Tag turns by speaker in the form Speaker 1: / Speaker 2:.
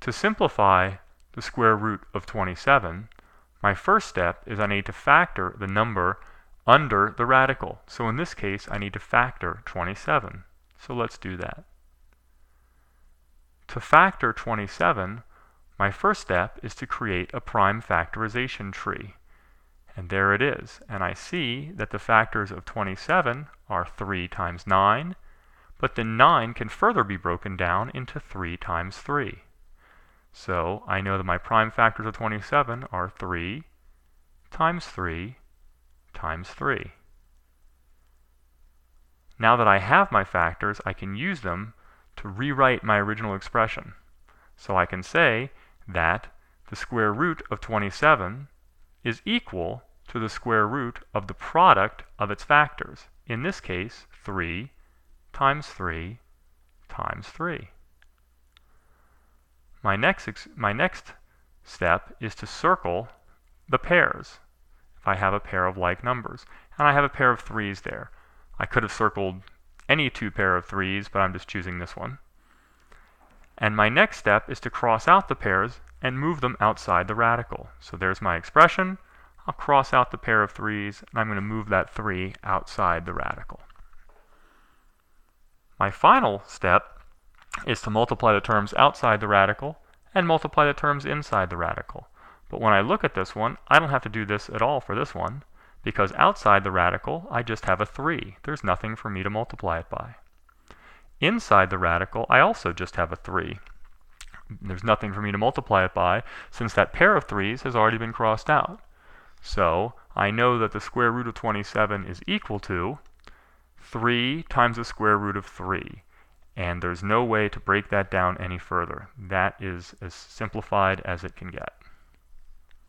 Speaker 1: To simplify the square root of 27, my first step is I need to factor the number under the radical. So in this case, I need to factor 27. So let's do that. To factor 27, my first step is to create a prime factorization tree. And there it is. And I see that the factors of 27 are 3 times 9, but then 9 can further be broken down into 3 times 3. So I know that my prime factors of 27 are 3 times 3 times 3. Now that I have my factors, I can use them to rewrite my original expression. So I can say that the square root of 27 is equal to the square root of the product of its factors. In this case, 3 times 3 times 3. My next step is to circle the pairs, if I have a pair of like numbers. And I have a pair of 3's there. I could have circled any two pair of 3's, but I'm just choosing this one. And my next step is to cross out the pairs and move them outside the radical. So there's my expression. I'll cross out the pair of 3's, and I'm going to move that 3 outside the radical. My final step is to multiply the terms outside the radical and multiply the terms inside the radical. But when I look at this one, I don't have to do this at all for this one, because outside the radical, I just have a 3. There's nothing for me to multiply it by. Inside the radical, I also just have a 3. There's nothing for me to multiply it by, since that pair of 3's has already been crossed out. So I know that the square root of 27 is equal to 3 times the square root of 3. And there's no way to break that down any further. That is as simplified as it can get.